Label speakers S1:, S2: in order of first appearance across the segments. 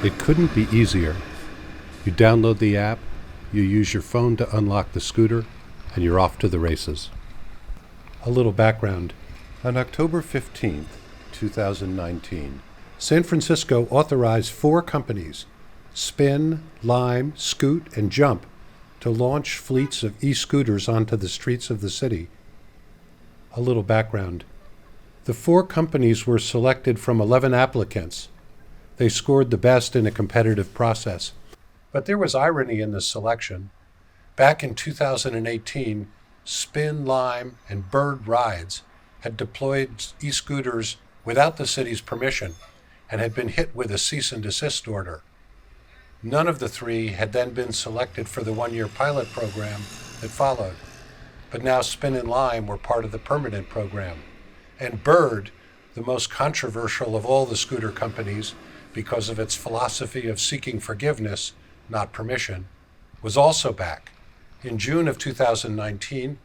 S1: It couldn't be easier. You download the app, you use your phone to unlock the scooter, and you're off to the races. A little background. On October 15th, 2019, San Francisco authorized 4 companies, Spin, Lime, Scoot, and Jump, to launch fleets of e-scooters onto the streets of the city. A little background. The 4 companies were selected from 11 applicants. They scored the best in a competitive process. But there was irony in this selection. Back in 2018, Spin, Lime, and Bird Rides had deployed e-scooters without the city's permission and had been hit with a cease and desist order. None of the 3 had then been selected for the 1-year pilot program that followed. But now Spin and Lime were part of the permanent program. And Bird, the most controversial of all the scooter companies because of its philosophy of seeking forgiveness, not permission, was also back. In June of 2019,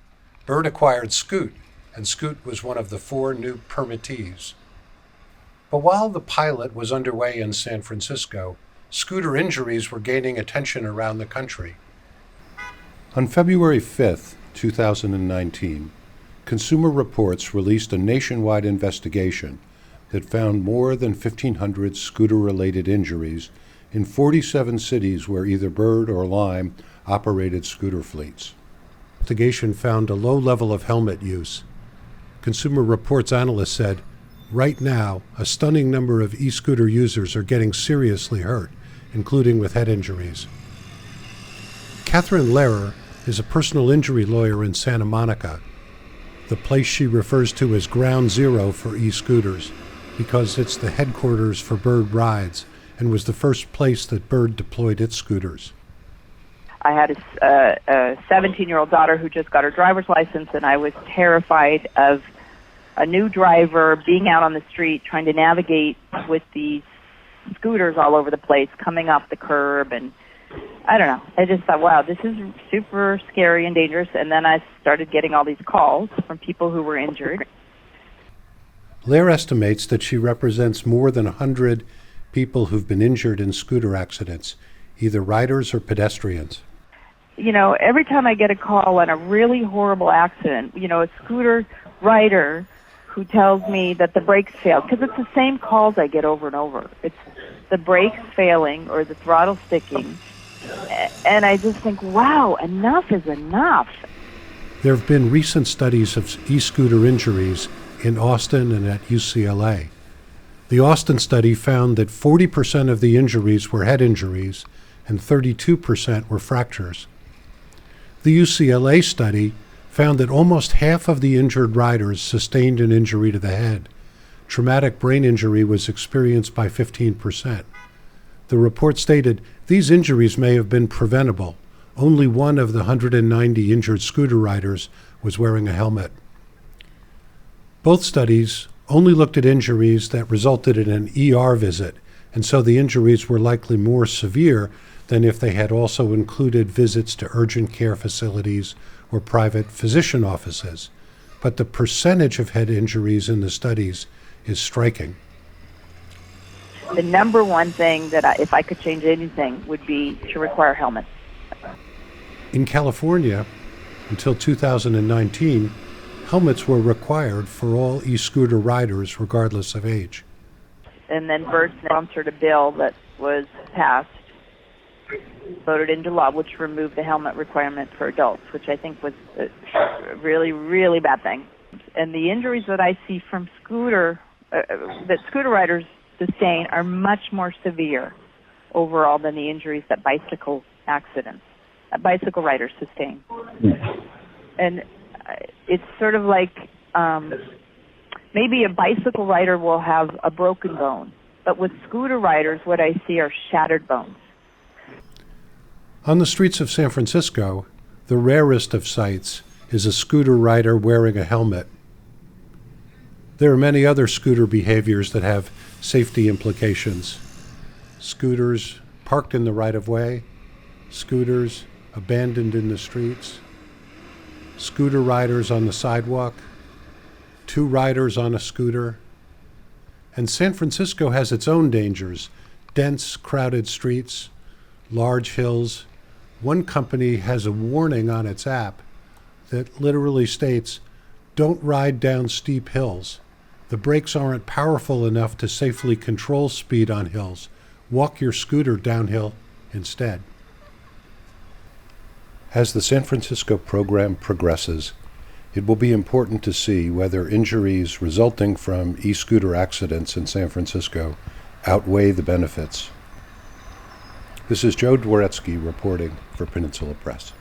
S1: Bird acquired Scoot, and Scoot was one of the 4 new permittees. But while the pilot was underway in San Francisco, scooter injuries were gaining attention around the country. On February 5th, 2019, Consumer Reports released a nationwide investigation that found more than 1,500 scooter-related injuries in 47 cities where either Bird or Lime operated scooter fleets. The investigation found a low level of helmet use. Consumer Reports analysts said, right now, a stunning number of e-scooter users are getting seriously hurt, including with head injuries. Catherine Lehrer is a personal injury lawyer in Santa Monica, the place she refers to as ground zero for e-scooters, because it's the headquarters for Bird Rides and was the first place that Bird deployed its scooters.
S2: I had a 17-year-old daughter who just got her driver's license, and I was terrified of a new driver being out on the street trying to navigate with these scooters all over the place, coming off the curb, and I don't know. I just thought, wow, this is super scary and dangerous, and then I started getting all these calls from people who were injured.
S1: Blair estimates that she represents more than 100 people who've been injured in scooter accidents, either riders or pedestrians.
S2: You know, every time I get a call on a really horrible accident, you know, a scooter rider who tells me that the brakes failed, because it's the same calls I get over and over. It's the brakes failing or the throttle sticking. And I just think, wow, enough is enough.
S1: There have been recent studies of e-scooter injuries in Austin and at UCLA. The Austin study found that 40% of the injuries were head injuries and 32% were fractures. The UCLA study found that almost half of the injured riders sustained an injury to the head. Traumatic brain injury was experienced by 15%. The report stated these injuries may have been preventable. Only one of the 190 injured scooter riders was wearing a helmet. Both studies only looked at injuries that resulted in an ER visit, and so the injuries were likely more severe than if they had also included visits to urgent care facilities or private physician offices. But the percentage of head injuries in the studies is striking.
S2: The number one thing that if I could change anything would be to require helmets.
S1: In California, until 2019, helmets were required for all e-scooter riders regardless of age.
S2: And then Bird sponsored a bill that was passed, voted into law, which removed the helmet requirement for adults, which I think was a really, really bad thing. And the injuries that I see from that scooter riders sustain are much more severe overall than the injuries that bicycle riders sustain. And it's sort of like maybe a bicycle rider will have a broken bone, but with scooter riders, what I see are shattered bones.
S1: On the streets of San Francisco, the rarest of sights is a scooter rider wearing a helmet. There are many other scooter behaviors that have safety implications. Scooters parked in the right-of-way, scooters abandoned in the streets, scooter riders on the sidewalk, 2 riders on a scooter. And San Francisco has its own dangers, dense, crowded streets, large hills. One company has a warning on its app that literally states, "Don't ride down steep hills. The brakes aren't powerful enough to safely control speed on hills. Walk your scooter downhill instead." As the San Francisco program progresses, it will be important to see whether injuries resulting from e-scooter accidents in San Francisco outweigh the benefits. This is Joe Dworetsky reporting for Peninsula Press.